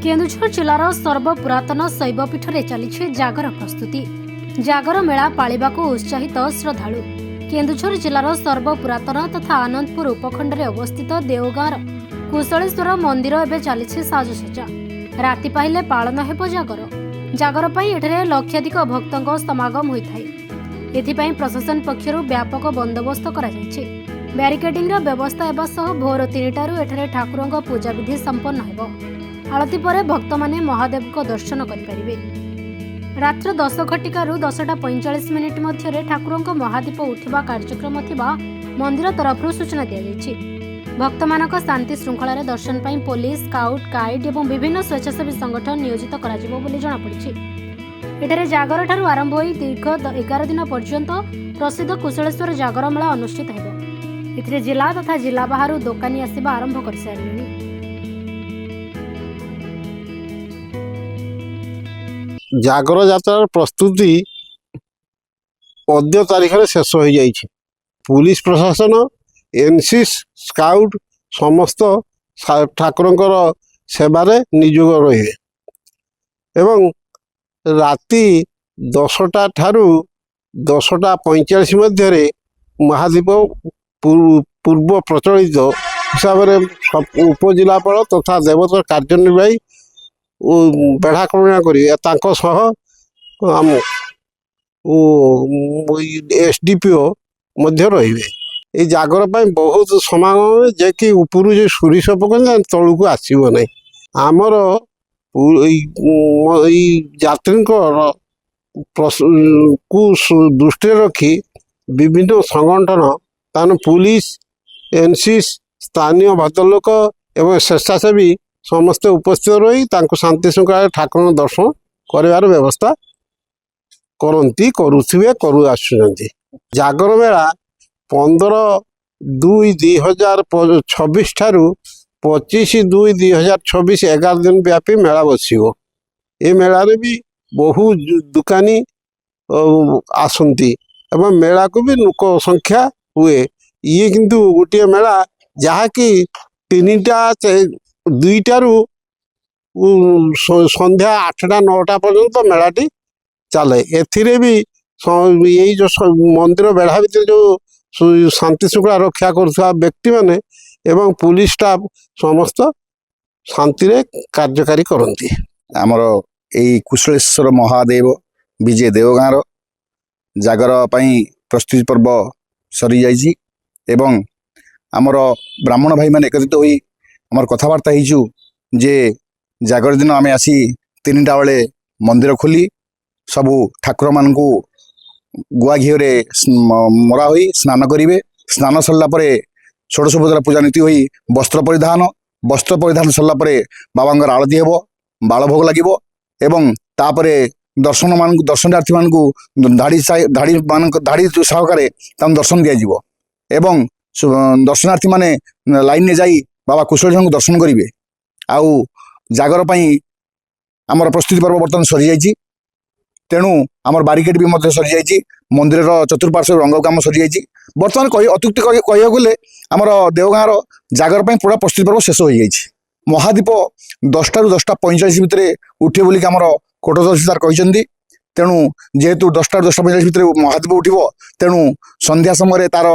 केन्दुझर जिलार सर्वपुरातन शैवपीठ में चली जागर प्रस्तुति। जागर मेला पालिबाकू उत्साहित श्रद्धालु। केन्दुझर जिलार सर्वपुरातन तथा आनंदपुर उपखंड में अवस्थित देवगाँर कुशलेश्वर मंदिर एवं चली साजसज्जा। राति पाइले पालन हेब जागर। जागर पई एठारे लक्षाधिक भक्तों समागम होता है। एथिपाई प्रशासन पक्षरु व्यापक बंदोबस्त करा जायछि। ब्यारिकेडिंग व्यवस्था हेबा सह भोर 3टारू एठारे ठाकुरंक पूजा विधि संपन्न हेब। आलती पर भक्त माने महादेव को दर्शन करें। रात्र 10 घटिकारु 10:45 मध्य ठाकुरंक महादीप उठिबा कार्यक्रम थिबा मंदिर तरफ सूचना दिया जायछि। भक्त मानक शांति श्रृंखला दर्शन पाई पुलिस स्काउट गाइड एवं विभिन्न स्वेच्छासेवी संगठन नियोजित कराजिबो बोली जଣା पड़िछि। एठारे जागर ठारू आरंभ होई दीर्घ 11 दिन पर्यंत प्रसिद्ध कुशलेश्वर जागर मेला अनुष्ठित हेबो। एथिरे जिला तथा जिला बाहरु दोकानी आसिबा आरंभ कर सारिलेनि। जागर यात्रार प्रस्तुति अद्य तारीख में शेष हो जाइए। पुलिस प्रशासन एनसीसी स्काउट समस्त ठाकुरंकर सेवारे नियोग रहे एवं राति 10टा ठारू 10:45 मध्य महादीप पूर्व प्रचलित हिसाब से उपजिलापाल तथा देवतर कार्यनिर्वाही बेढ़ा करुणा कर एसडीपीओ रे जागर बहुत समागम जे कि उपरू जो सुरीश पकड़ तलू को आसब ना। आमर यात्री को दृष्टि रखी विभिन्न संगठन तान पुलिस एनसीसी स्थानीय भद्रलोक एवं स्वेच्छासेवी समस्ते उपस्थित रही शांति श्रृंखला ठाकुर दर्शन कर व्यवस्था करू आसुचंती। जागर मेला 15/2/2026 ठारू 25/2/2026 11 दिन व्यापी मेला बसिबो। ए मेला रे भी बहु दुकानी आसंती एवं मेला को भी लोक संख्या हुए। ये किंतु गोटे मेला जहा कि 2टारू संध्या 8-9टा पर्यंत मेलाटी चले। एथिरे भी यही जो मंदिर बेढ़ा भीतर जो शांति श्रृंखला रक्षा करुवा व्यक्ति माने एवं पुलिस स्टाफ समस्त शांति रे कार्यकारी करती। आमर यही कुशलेश्वर महादेव विजय देवगाँर जागर पाई प्रस्तुति पर्व सरी जाइछि एवं आमर ब्राह्मण भाई मैंने एकत्रित होई आमर कथबार्ता होइछु जे जागर दिन आमे आसी 3टा बेले मंदिर खोली सबू ठाकुर मान गुआ घीरे मरा हुई स्नान करेंगे। स्नान सरला षोडशोपचार पूजा नीति हुई वस्त्र परिधान सरला बाबा आरती हेब बाल भोग लगे एवं तापरे दर्शनार्थी मान धाड़ी सहकार दर्शन दिज्व एवं दर्शनार्थी माने लाइन में जाई बाबा कुशलेश्वर को दर्शन करेंगे। आउ जागर पाई आमर प्रस्तुति पर्व बर्तमान सरी जाइछि। तेणु आमर बारिकेड भी मध्य सरी जाइछि। मंदिर चतुर्पार्श्व रंग काम सरी जाइछि। बर्तमान अत्युक्ति कह गले आमर देवगाँर जागर पाई पूरा प्रस्तुति पर्व शेष हो जाइछि। महादीप 10टारू 10:45 भितर उठे बोलिक आमर कोट तहसीलदार कहते। तेणु जेहेतु 10टारू 10:45 भितर महादीप उठिबो तेणु संध्या समय तार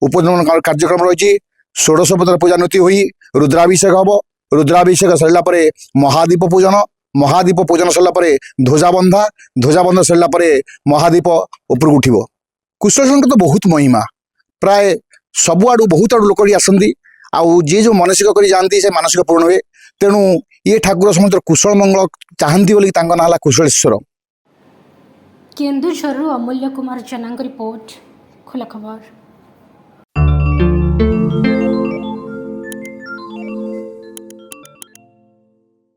उपनयन कार्यक्रम रही। षोडशोपचार पूजा नीति हुई रुद्राभिषेक हम। रुद्राभिषेक सरला महादीप पूजन सरला ध्वजा सरला महादीप ऊपर उठिब। कुशलेश्वर तो बहुत महिमा प्राय सबुआड़ू बहुत आड़ू लोक आसती। आउ जी जो मानसिक कर जाती से मानसिक पूर्ण हुए। तेणु ये ठाकुर समस्त कुशल मंगल चाहती बोली ना कुशलेश्वर। केन्दुझर अमूल्य कुमार जनांग रिपोर्ट खोला खबर।